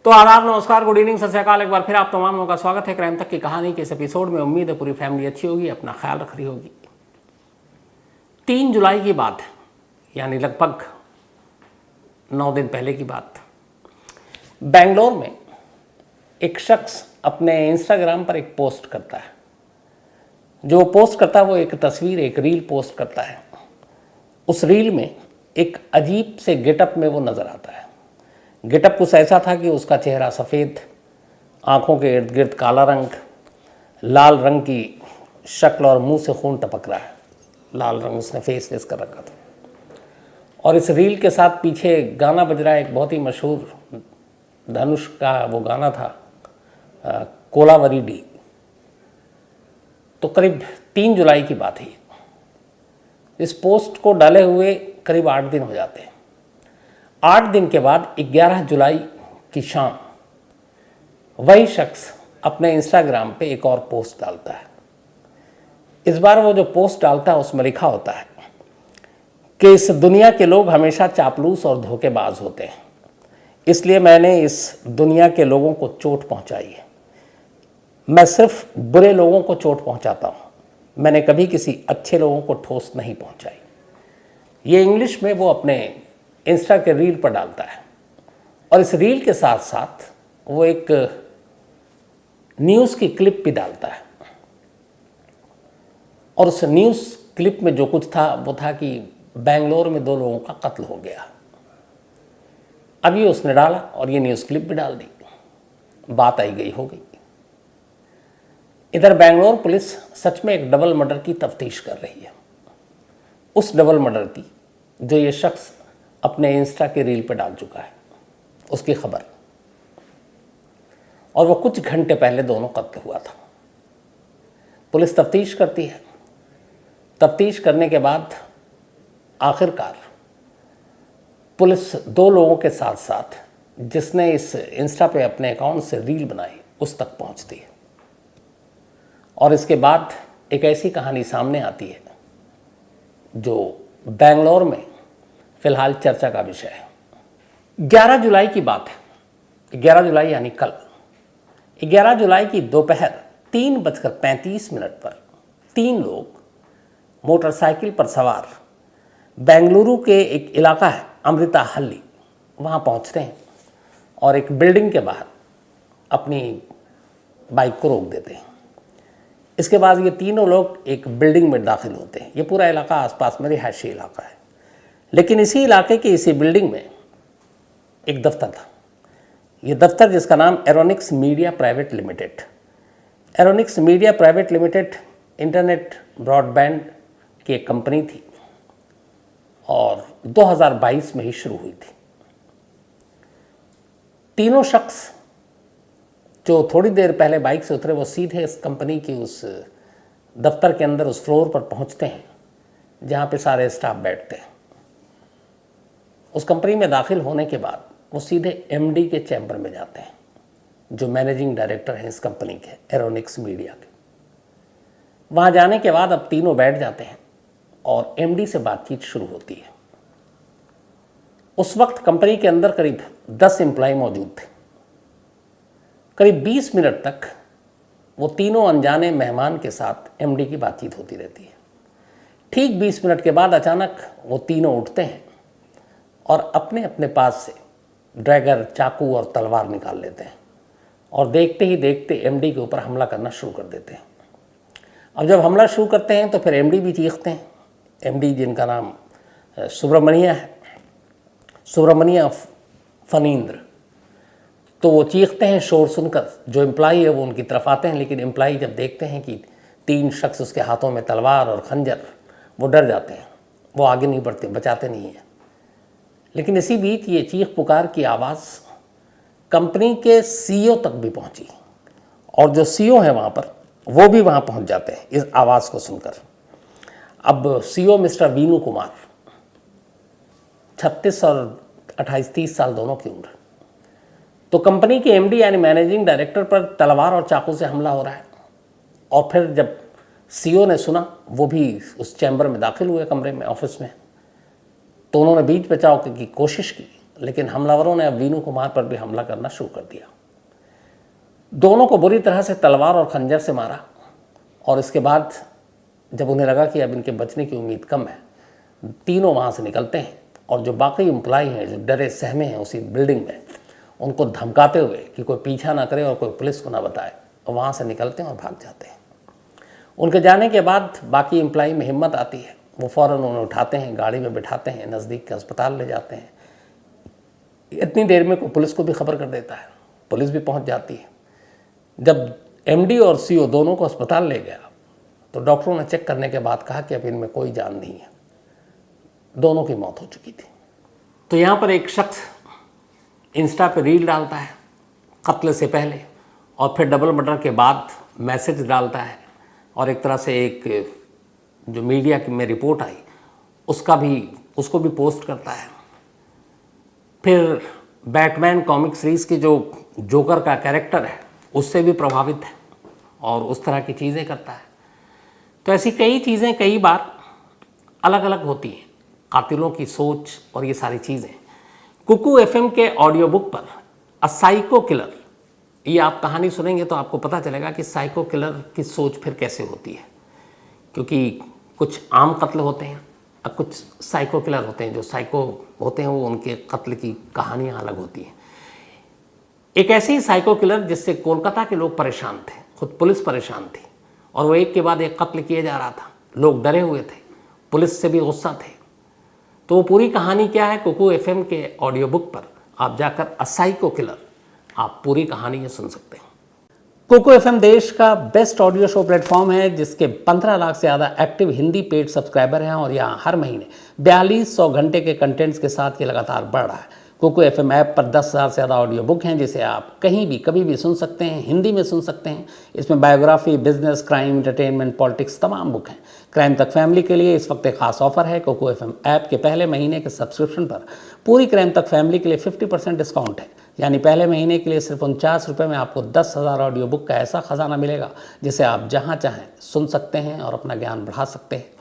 तो आदाब, नमस्कार, गुड इवनिंग, सत श्री अकाल। एक बार फिर आप तमाम लोगों का स्वागत है क्राइम तक की कहानी के इस एपिसोड में। उम्मीद है पूरी फैमिली अच्छी होगी, अपना ख्याल रख रही होगी। 3 जुलाई की बात है, यानी लगभग 9 दिन पहले की बात। बेंगलोर में एक शख्स अपने इंस्टाग्राम पर एक पोस्ट करता है। जो पोस्ट करता है वो एक तस्वीर, एक रील पोस्ट करता है। उस रील में एक अजीब से गेटअप में वो नज़र आता है। गेटअप कुछ ऐसा था कि उसका चेहरा सफ़ेद, आँखों के इर्द गिर्द काला रंग, लाल रंग की शक्ल और मुंह से खून टपक रहा है। लाल रंग उसने फेस कर रखा था। और इस रील के साथ पीछे गाना बज रहा है, एक बहुत ही मशहूर धनुष का वो गाना था, कोलावरी डी। तो करीब 3 जुलाई की बात है। इस पोस्ट को डाले हुए करीब 8 दिन हो जाते हैं। 8 दिन के बाद 11 जुलाई की शाम वही शख्स अपने इंस्टाग्राम पे एक और पोस्ट डालता है। इस बार वो जो पोस्ट डालता है उसमें लिखा होता है कि इस दुनिया के लोग हमेशा चापलूस और धोखेबाज होते हैं, इसलिए मैंने इस दुनिया के लोगों को चोट पहुंचाई है। मैं सिर्फ बुरे लोगों को चोट पहुंचाता हूं, मैंने कभी किसी अच्छे लोगों को ठोस नहीं पहुंचाई। ये इंग्लिश में वो अपने इंस्टा के रील पर डालता है। और इस रील के साथ साथ वो एक न्यूज़ की क्लिप भी डालता है। और उस न्यूज़ क्लिप में जो कुछ था वो था कि बेंगलोर में 2 लोगों का कत्ल हो गया। अब ये उसने डाला और ये न्यूज़ क्लिप भी डाल दी। बात आई गई हो गई। इधर बेंगलोर पुलिस सच में एक डबल मर्डर की तफ्तीश कर रही है। उस डबल मर्डर की जो ये शख्स अपने इंस्टा के रील पे डाल चुका है, उसकी खबर। और वो कुछ घंटे पहले दोनों कत्ल हुआ था। पुलिस तफ्तीश करती है। तफ्तीश करने के बाद आखिरकार पुलिस 2 लोगों के साथ साथ जिसने इस इंस्टा पे अपने अकाउंट से रील बनाई उस तक पहुंचती है। और इसके बाद एक ऐसी कहानी सामने आती है जो बेंगलोर में फिलहाल चर्चा का विषय है। 11 जुलाई की बात है। 11 जुलाई यानी कल। 11 जुलाई की दोपहर 3:35 पर 3 लोग मोटरसाइकिल पर सवार बेंगलुरु के एक इलाका है अमृता हल्ली, वहाँ पहुँचते हैं और एक बिल्डिंग के बाहर अपनी बाइक को रोक देते हैं। इसके बाद ये तीनों लोग एक बिल्डिंग में दाखिल होते हैं। ये पूरा इलाका आसपास में रिहायशी इलाका है, लेकिन इसी इलाके की इसी बिल्डिंग में एक दफ्तर था। ये दफ्तर जिसका नाम Aeronics media private limited. Aeronics media private limited internet broadband की एक कंपनी थी और 2022 में ही शुरू हुई थी। तीनों शख्स जो थोड़ी देर पहले बाइक से उतरे वो सीधे इस कंपनी की उस दफ्तर के अंदर उस फ्लोर पर पहुंचते हैं जहां पे सारे स्टाफ बैठते हैं। उस कंपनी में दाखिल होने के बाद वो सीधे एमडी के चैम्बर में जाते हैं, जो मैनेजिंग डायरेक्टर हैं इस कंपनी के, एरोनिक्स मीडिया के। वहाँ जाने के बाद अब तीनों बैठ जाते हैं और एमडी से बातचीत शुरू होती है। उस वक्त कंपनी के अंदर करीब 10 एम्प्लॉय मौजूद थे। करीब 20 मिनट तक वो तीनों अनजाने मेहमान के साथ एमडी की बातचीत होती रहती है। ठीक 20 मिनट के बाद अचानक वो तीनों उठते हैं और अपने अपने पास से ड्रैगर, चाकू और तलवार निकाल लेते हैं और देखते ही देखते एमडी के ऊपर हमला करना शुरू कर देते हैं। अब जब हमला शुरू करते हैं तो फिर एमडी भी चीखते हैं। एमडी जिनका नाम सुब्रमण्या है, सुब्रमण्या फनींद्र, तो वो चीखते हैं शोर सुनकर। जो एम्प्लॉई है वो उनकी तरफ आते हैं, लेकिन एम्प्लॉई जब देखते हैं कि 3 शख्स उसके हाथों में तलवार और खंजर, वो डर जाते हैं। वो आगे नहीं बढ़ते, बचाते नहीं हैं। लेकिन इसी बीच ये चीख पुकार की आवाज़ कंपनी के सीईओ तक भी पहुंची और जो सीईओ है वहाँ पर वो भी वहाँ पहुँच जाते हैं इस आवाज़ को सुनकर। अब सीईओ मिस्टर वीनू कुमार, 36 और 28-30 साल दोनों की उम्र। तो कंपनी के एमडी यानी मैनेजिंग डायरेक्टर पर तलवार और चाकू से हमला हो रहा है। और फिर जब सीईओ ने सुना, वो भी उस चैम्बर में दाखिल हुए, कमरे में, ऑफिस में, तो उन्होंने बीच बचाव की कोशिश की। लेकिन हमलावरों ने अब वीनू कुमार पर भी हमला करना शुरू कर दिया। दोनों को बुरी तरह से तलवार और खंजर से मारा और इसके बाद जब उन्हें लगा कि अब इनके बचने की उम्मीद कम है, तीनों वहाँ से निकलते हैं और जो बाकी एम्प्लॉय हैं जो डरे सहमे हैं उसी बिल्डिंग में, उनको धमकाते हुए कि कोई पीछा ना करे और कोई पुलिस को ना बताए, और वहाँ से निकलते हैं और भाग जाते हैं। उनके जाने के बाद बाकी एम्प्लॉय में हिम्मत आती है, वो फ़ौरन उन्हें उठाते हैं, गाड़ी में बिठाते हैं, नज़दीक के अस्पताल ले जाते हैं। इतनी देर में कोई पुलिस को भी खबर कर देता है, पुलिस भी पहुँच जाती है। जब एमडी और सीईओ दोनों को अस्पताल ले गया तो डॉक्टरों ने चेक करने के बाद कहा कि अब इनमें कोई जान नहीं है, दोनों की मौत हो चुकी थी। तो यहाँ पर एक शख्स इंस्टा पे रील डालता है कत्ल से पहले और फिर डबल मर्डर के बाद मैसेज डालता है, और एक तरह से एक जो मीडिया में रिपोर्ट आई उसको भी पोस्ट करता है। फिर बैटमैन कॉमिक सीरीज़ की जो जोकर का कैरेक्टर है उससे भी प्रभावित है और उस तरह की चीज़ें करता है। तो ऐसी कई चीज़ें कई बार अलग अलग होती हैं, कातिलों की सोच और ये सारी चीज़ें। कुकू एफएम के ऑडियो बुक पर अ साइको किलर, ये आप कहानी सुनेंगे तो आपको पता चलेगा कि साइको किलर की सोच फिर कैसे होती है, क्योंकि कुछ आम कत्ल होते हैं और कुछ साइको किलर होते हैं। जो साइको होते हैं वो उनके कत्ल की कहानियाँ अलग होती हैं। एक ऐसे ही साइको किलर जिससे कोलकाता के लोग परेशान थे, खुद पुलिस परेशान थी, और वो एक के बाद एक कत्ल किए जा रहा था, लोग डरे हुए थे, पुलिस से भी गुस्सा थे। तो वो पूरी कहानी क्या है, कुकू एफएम के ऑडियो बुक पर आप जाकर अ साइको किलर, आप पूरी कहानी ये सुन सकते हैं। कुकू एफएम देश का बेस्ट ऑडियो शो प्लेटफॉर्म है जिसके 15 लाख से ज़्यादा एक्टिव हिंदी पेड सब्सक्राइबर हैं, और यहाँ हर महीने 4200 घंटे के कंटेंट्स के साथ ये लगातार बढ़ रहा है। कुकू एफएम ऐप पर 10,000 से ज़्यादा ऑडियो बुक हैं जिसे आप कहीं भी कभी भी सुन सकते हैं, हिंदी में सुन सकते हैं। इसमें biography, business, crime, entertainment, politics तमाम बुक हैं। क्राइम तक फैमिली के लिए इस वक्त एक खास ऑफर है। कुकू एफएम ऐप के पहले महीने के सब्सक्रिप्शन पर पूरी क्राइम तक फैमिली के लिए 50% डिस्काउंट है, यानी पहले महीने के लिए सिर्फ 49 रुपये में आपको 10,000 ऑडियो बुक का ऐसा खजाना मिलेगा जिसे आप जहाँ चाहें सुन सकते हैं और अपना ज्ञान बढ़ा सकते हैं।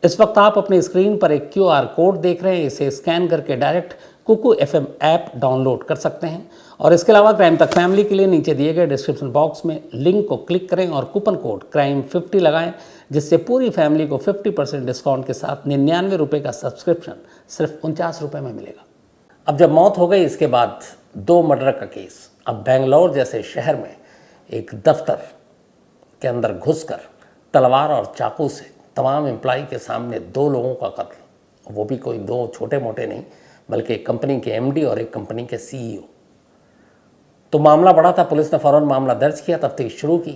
इस वक्त आप अपनी स्क्रीन पर एक QR कोड देख रहे हैं, इसे स्कैन करके direct Kuku FM app download कर सकते हैं। और इसके अलावा क्राइम तक फैमिली के लिए नीचे दिए गए डिस्क्रिप्शन बॉक्स में लिंक को क्लिक करें और कूपन कोड CRIME50 लगाएं, जिससे पूरी फैमिली को 50% डिस्काउंट के साथ 99 रुपये का सब्सक्रिप्शन सिर्फ 49 रुपये में मिलेगा। अब जब मौत हो गई इसके बाद 2 मर्डर का केस, अब बेंगलोर जैसे शहर में एक दफ्तर के अंदर घुसकर तलवार और चाकू से तमाम एम्प्लॉय के सामने 2 लोगों का कत्ल, वो भी कोई 2 छोटे मोटे नहीं बल्कि एक कंपनी के MD और एक कंपनी के CEO। तो मामला बड़ा था, पुलिस ने फ़ौरन मामला दर्ज किया, तफ्तीश शुरू की।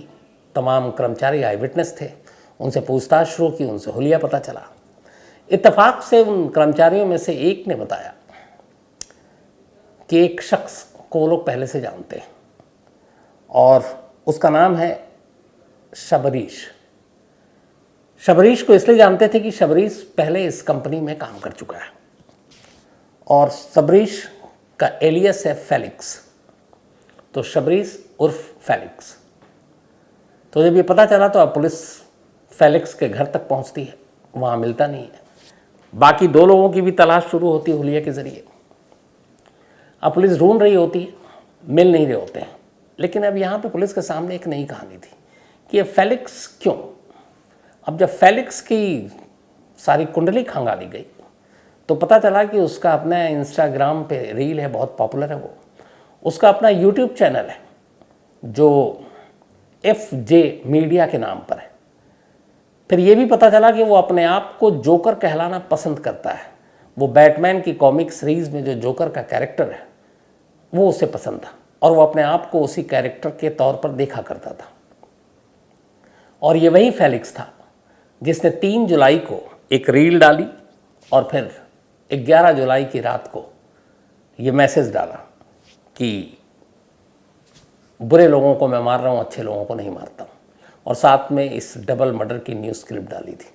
तमाम कर्मचारी आई विटनेस थे, उनसे पूछताछ शुरू की, उनसे हुलिया पता चला। इत्तेफाक से उन कर्मचारियों में से एक ने बताया कि एक शख्स को वो लोग पहले से जानते हैं और उसका नाम है शबरीश। शबरीश को इसलिए जानते थे कि शबरीश पहले इस कंपनी में काम कर चुका है और शबरीश का एलियस है फेलिक्स, तो शबरीश उर्फ फेलिक्स। तो जब ये पता चला तो अब पुलिस फेलिक्स के घर तक पहुंचती है, वहाँ मिलता नहीं है। बाकी 2 लोगों की भी तलाश शुरू होती है हुलिया के ज़रिए। अब पुलिस ढूंढ रही होती है, मिल नहीं रहे होते हैं। लेकिन अब यहाँ पे पुलिस के सामने एक नई कहानी थी कि ये फेलिक्स क्यों। अब जब फेलिक्स की सारी कुंडली खंगाली गई तो पता चला कि उसका अपना इंस्टाग्राम पे रील है, बहुत पॉपुलर है वो। उसका अपना यूट्यूब चैनल है जो FJ मीडिया के नाम पर है। फिर ये भी पता चला कि वो अपने आप को जोकर कहलाना पसंद करता है। वो बैटमैन की कॉमिक सीरीज़ में जो जोकर का कैरेक्टर है वो उसे पसंद था और वो अपने आप को उसी कैरेक्टर के तौर पर देखा करता था। और ये वही फेलिक्स था जिसने 3 जुलाई को एक रील डाली और फिर 11 जुलाई की रात को ये मैसेज डाला कि बुरे लोगों को मैं मार रहा हूँ, अच्छे लोगों को नहीं मारता हूँ, और साथ में इस डबल मर्डर की न्यूज़ क्लिप डाली थी।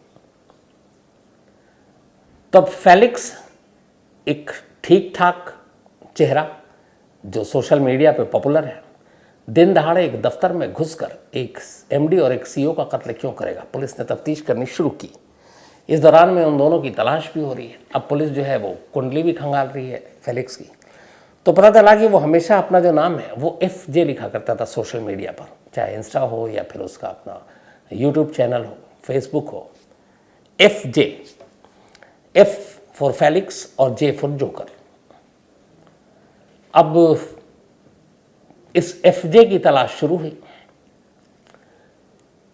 तब फेलिक्स एक ठीक ठाक चेहरा जो सोशल मीडिया पे पॉपुलर है, दिन दहाड़े एक दफ्तर में घुसकर एक MD और एक CEO का कत्ल क्यों करेगा। पुलिस ने तफ्तीश करनी शुरू की। इस दौरान में उन दोनों की तलाश भी हो रही है। अब पुलिस जो है वो कुंडली भी खंगाल रही है फेलिक्स की। तो पता चला कि वो हमेशा अपना जो नाम है वो FJ लिखा करता था सोशल मीडिया पर, चाहे इंस्टा हो या फिर उसका अपना यूट्यूब चैनल हो, फेसबुक हो। FJ, F फॉर फेलिक्स और J फॉर जोकर। अब इस FJ की तलाश शुरू हुई,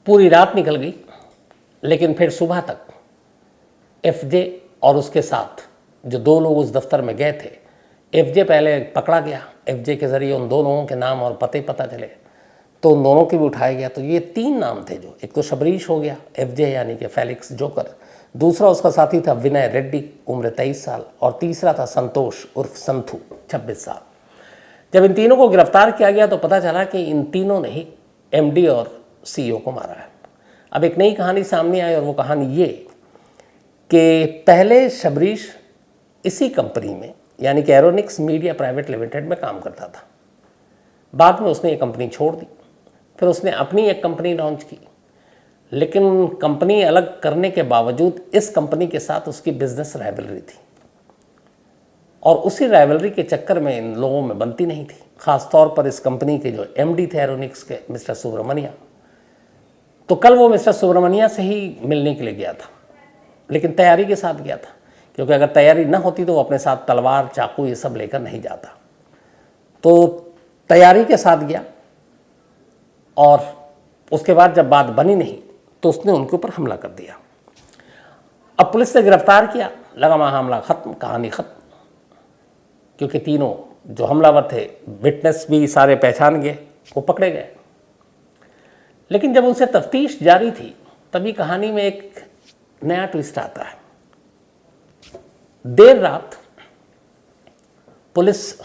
पूरी रात निकल गई, लेकिन फिर सुबह तक FJ और उसके साथ जो 2 लोग उस दफ्तर में गए थे, FJ पहले पकड़ा गया। FJ के ज़रिए उन 2 लोगों के नाम और पते पता चले, तो उन दोनों के भी उठाया गया। तो ये 3 नाम थे, जो एक तो शबरीश हो गया, FJ यानी कि फेलिक्स जोकर, दूसरा उसका साथी था विनय रेड्डी, उम्र 23 साल, और तीसरा था संतोष उर्फ संथू, 26 साल। जब इन तीनों को गिरफ्तार किया गया तो पता चला कि इन तीनों ने ही MD और CEO को मारा है। अब एक नई कहानी सामने आई, और वो कहानी ये कि पहले शबरीश इसी कंपनी में यानी कि एरोनिक्स मीडिया प्राइवेट लिमिटेड में काम करता था। बाद में उसने ये कंपनी छोड़ दी, फिर उसने अपनी एक कंपनी लॉन्च की, लेकिन कंपनी अलग करने के बावजूद इस कंपनी के साथ उसकी बिजनेस राइवलरी थी, और उसी राइवलरी के चक्कर में इन लोगों में बनती नहीं थी। ख़ास तौर पर इस कंपनी के जो MD थे एरोनिक्स के, मिस्टर सुब्रमण्या। तो कल वो मिस्टर सुब्रमण्या से ही मिलने के लिए गया था, लेकिन तैयारी के साथ गया था, क्योंकि अगर तैयारी ना होती तो वो अपने साथ तलवार, चाकू ये सब लेकर नहीं जाता। तो तैयारी के साथ गया, और उसके बाद जब बात बनी नहीं तो उसने उनके ऊपर हमला कर दिया। अब पुलिस ने गिरफ्तार किया, लगा मामला खत्म, कहानी खत्म, क्योंकि तीनों जो हमलावर थे, विटनेस भी सारे पहचान गए, वो पकड़े गए। लेकिन जब उनसे तफ्तीश जारी थी, तभी कहानी में एक नया ट्विस्ट आता है। देर रात पुलिस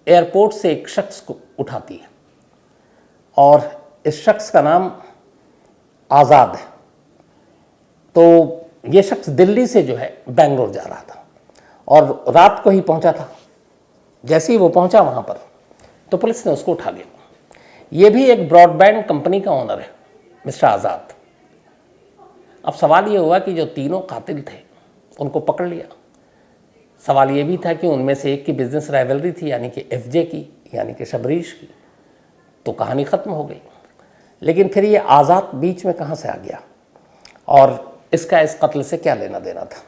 एयरपोर्ट से एक शख्स को उठाती है, और इस शख्स का नाम आज़ाद है। तो ये शख्स दिल्ली से जो है बेंगलोर जा रहा था, और रात को ही पहुंचा था। जैसे ही वो पहुंचा वहां पर, तो पुलिस ने उसको उठा लिया। ये भी एक ब्रॉडबैंड कंपनी का ओनर है, मिस्टर आज़ाद। अब सवाल ये हुआ कि जो तीनों कातिल थे उनको पकड़ लिया। सवाल ये भी था कि उनमें से एक की बिजनेस राइवलरी थी, यानी कि FJ की, यानी कि शबरीश की, तो कहानी ख़त्म हो गई। लेकिन फिर ये आज़ाद बीच में कहाँ से आ गया, और इसका इस कत्ल से क्या लेना देना था?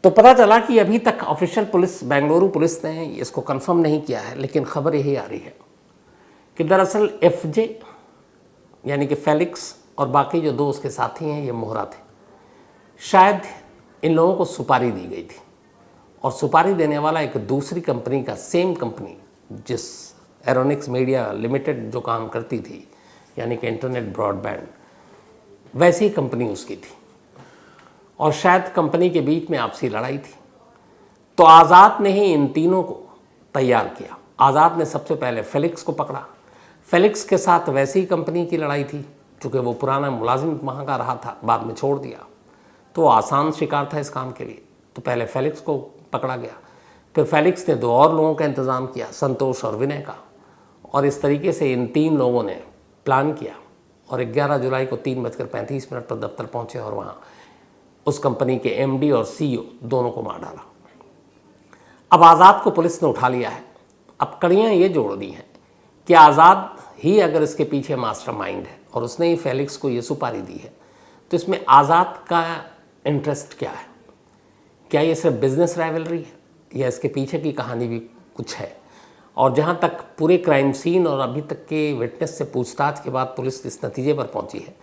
तो पता चला कि अभी तक ऑफिशियल पुलिस, बेंगलुरु पुलिस ने इसको कंफर्म नहीं किया है, लेकिन खबर यही आ रही है कि दरअसल FJ यानी कि फेलिक्स और बाकी जो 2 उसके साथी हैं, ये मोहरा थे। शायद इन लोगों को सुपारी दी गई थी, और सुपारी देने वाला एक दूसरी कंपनी का, सेम कंपनी जिस एरोनिक्स मीडिया लिमिटेड जो काम करती थी, यानी कि इंटरनेट ब्रॉडबैंड, वैसी कंपनी उसकी थी, और शायद कंपनी के बीच में आपसी लड़ाई थी। तो आज़ाद ने ही इन तीनों को तैयार किया। आज़ाद ने सबसे पहले फेलिक्स को पकड़ा। फेलिक्स के साथ वैसी कंपनी की लड़ाई थी, चूँकि वो पुराना मुलाजिम वहाँ का रहा था, बाद में छोड़ दिया, तो आसान शिकार था इस काम के लिए। तो पहले फेलिक्स को पकड़ा गया, फिर फेलिक्स ने 2 और लोगों का इंतज़ाम किया, संतोष और विनय का, और इस तरीके से इन 3 लोगों ने प्लान किया, और 11 जुलाई को 3:35 पर दफ्तर पहुँचे, और वहाँ उस कंपनी के MD और CEO दोनों को मार डाला। अब आज़ाद को पुलिस ने उठा लिया है। अब कड़ियाँ ये जोड़ दी हैं कि आज़ाद ही अगर इसके पीछे मास्टरमाइंड है, और उसने ही फेलिक्स को ये सुपारी दी है, तो इसमें आज़ाद का इंटरेस्ट क्या है? क्या ये सिर्फ बिजनेस राइवलरी है, या इसके पीछे की कहानी भी कुछ है? और जहाँ तक पूरे क्राइम सीन और अभी तक के विटनेस से पूछताछ के बाद पुलिस इस नतीजे पर पहुंची है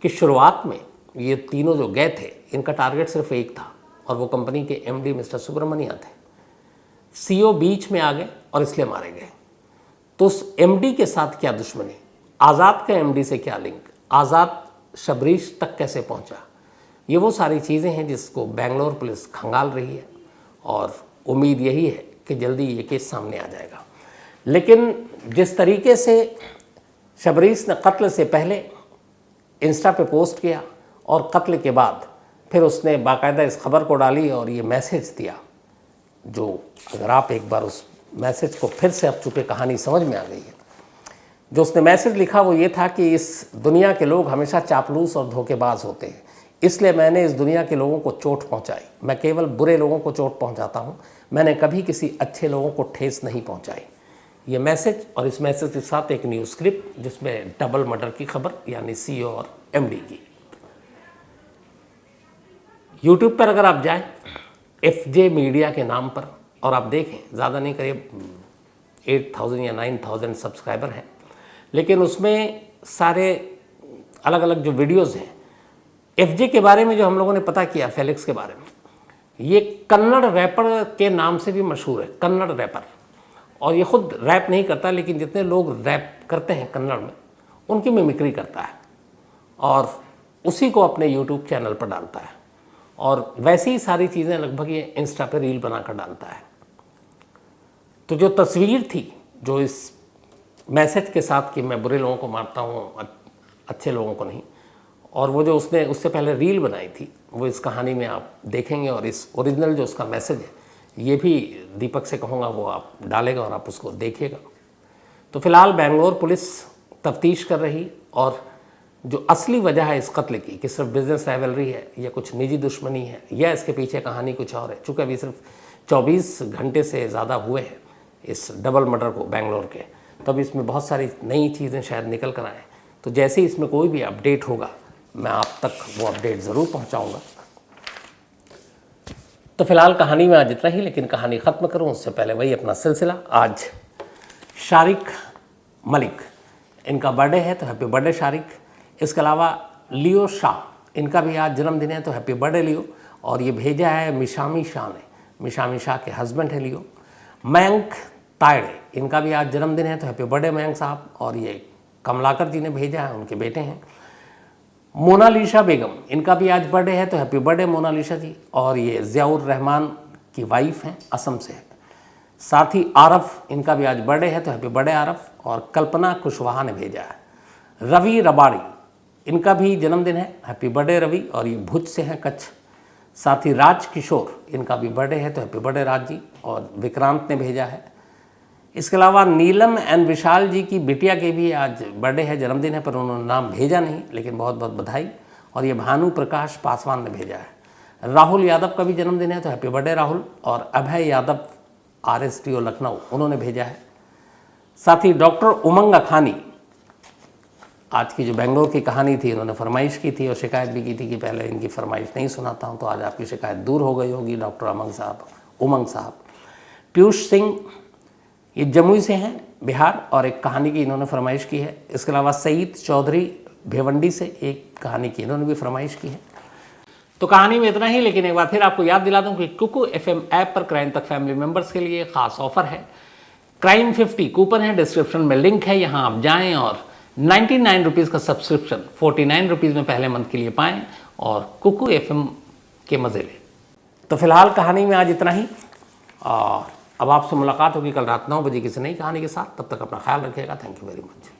कि शुरुआत में ये तीनों जो गए थे, इनका टारगेट सिर्फ एक था, और वो कंपनी के MD मिस्टर सुब्रमण्या थे। CEO बीच में आ गए और इसलिए मारे गए। तो उस MD के साथ क्या दुश्मनी, आज़ाद का MD से क्या लिंक, आज़ाद शबरीश तक कैसे पहुंचा, ये वो सारी चीज़ें हैं जिसको बेंगलोर पुलिस खंगाल रही है, और उम्मीद यही है कि जल्दी ये केस सामने आ जाएगा। लेकिन जिस तरीके से शबरीश ने कत्ल से पहले इंस्टा पे पोस्ट किया, और कत्ल के बाद फिर उसने बाकायदा इस खबर को डाली और ये मैसेज दिया, जो अगर आप एक बार उस मैसेज को फिर से, अब चूँकि कहानी समझ में आ गई है, जो उसने मैसेज लिखा वो ये था कि इस दुनिया के लोग हमेशा चापलूस और धोखेबाज होते हैं, इसलिए मैंने इस दुनिया के लोगों को चोट पहुंचाई। मैं केवल बुरे लोगों को चोट पहुंचाता हूं, मैंने कभी किसी अच्छे लोगों को ठेस नहीं पहुंचाई। ये मैसेज और इस मैसेज के साथ एक न्यूज़ क्लिप जिसमें डबल मर्डर की खबर, यानी CEO और MD की। यूट्यूब पर अगर आप जाएं FJ मीडिया के नाम पर और आप देखें, ज़्यादा नहीं, करीब 8,000 या 9,000 सब्सक्राइबर हैं, लेकिन उसमें सारे अलग अलग जो वीडियोज़ हैं FJ के बारे में जो हम लोगों ने पता किया, फेलिक्स के बारे में, ये कन्नड़ रैपर के नाम से भी मशहूर है, कन्नड़ रैपर। और ये खुद रैप नहीं करता, लेकिन जितने लोग रैप करते हैं कन्नड़ में उनकी मिमिक्री करता है और उसी को अपने यूट्यूब चैनल पर डालता है। और वैसी ही सारी चीज़ें लगभग ये इंस्टा पे रील बनाकर डालता है। तो जो तस्वीर थी, जो इस मैसेज के साथ कि मैं बुरे लोगों को मारता हूँ, अच्छे लोगों को नहीं, और वो जो उसने उससे पहले रील बनाई थी, वो इस कहानी में आप देखेंगे। और इस ओरिजिनल जो उसका मैसेज है, ये भी दीपक से कहूँगा वो आप डालेगा और आप उसको देखिएगा। तो फिलहाल बेंगलोर पुलिस तफ्तीश कर रही, और जो असली वजह है इस कत्ल की, कि सिर्फ बिजनेस राइवलरी है या कुछ निजी दुश्मनी है या इसके पीछे कहानी कुछ और है, चूँकि अभी सिर्फ 24 घंटे से ज़्यादा हुए हैं इस डबल मर्डर को बेंगलोर के, तब इसमें बहुत सारी नई चीज़ें शायद निकल कर आएँ। तो जैसे ही इसमें कोई भी अपडेट होगा मैं आप तक वो अपडेट ज़रूर पहुँचाऊँगा। तो फिलहाल कहानी में आज इतना ही, लेकिन कहानी ख़त्म करूँ उससे पहले वही अपना सिलसिला। आज शारिक मलिक, इनका बर्थडे है, तो हैप्पी बर्थडे शारिक। इसके अलावा लियो शाह, इनका भी आज जन्मदिन है, तो हैप्पी बर्थडे लियो। और ये भेजा है मिशामी शाह ने, मिशामी शाह के हस्बैंड है लियो। मयंक तायड़े, इनका भी आज जन्मदिन है, तो हैप्पी बर्थडे मयंक साहब। और ये कमलाकर जी ने भेजा है, उनके बेटे हैं। मोनालिसा बेगम, इनका भी आज बर्थडे है, तो हैप्पी बर्थडे मोनालिसा जी। और ये ज़ियाउर रहमान की वाइफ हैं, असम से है। साथ ही आरफ, इनका भी आज बर्थडे है, तो हैप्पी बर्थडे आरफ। और कल्पना कुशवाहा ने भेजा है। रवि रबाड़ी, इनका भी जन्मदिन है, हैप्पी बर्थडे रवि। और ये भुज से हैं, कच्छ। साथ ही राज किशोर, इनका भी बर्थडे है, तो हैप्पी बर्थडे राज जी। और विक्रांत ने भेजा है। इसके अलावा नीलम एंड विशाल जी की बिटिया के भी आज बर्थडे है, जन्मदिन है, पर उन्होंने नाम भेजा नहीं, लेकिन बहुत बहुत बधाई। और ये भानु प्रकाश पासवान ने भेजा है। राहुल यादव का भी जन्मदिन है, तो हैप्पी बर्थडे राहुल। और अभय यादव RSTO लखनऊ, उन्होंने भेजा है। साथ ही डॉक्टर उमंग अखानी, आज की जो बेंगलोर की कहानी थी, उन्होंने फरमाइश की थी और शिकायत भी की थी कि पहले इनकी फरमाइश नहीं सुनाता हूँ, तो आज आपकी शिकायत दूर हो गई होगी डॉक्टर उमंग साहब। पीयूष सिंह, ये जमुई से हैं, बिहार, और एक कहानी की इन्होंने फरमाइश की है। इसके अलावा सईद चौधरी भिवंडी से एक कहानी की इन्होंने भी फरमाइश की है। तो कहानी में इतना ही, लेकिन एक बार फिर आपको याद दिला दूं कि कुकू FM ऐप पर क्राइम तक फैमिली मेंबर्स के लिए खास ऑफर है। क्राइम 50 कूपन है, डिस्क्रिप्शन में लिंक है, यहाँ आप जाएँ और 99 रुपीज़ का सब्सक्रिप्शन 49 रुपीज़ में पहले मंथ के लिए पाएँ और कुकू FM के मज़े लें। तो फिलहाल कहानी में आज इतना ही, और अब आपसे मुलाकात होगी कल रात 9 बजे किसी नई कहानी के साथ। तब तक अपना ख्याल रखिएगा। Thank you very much.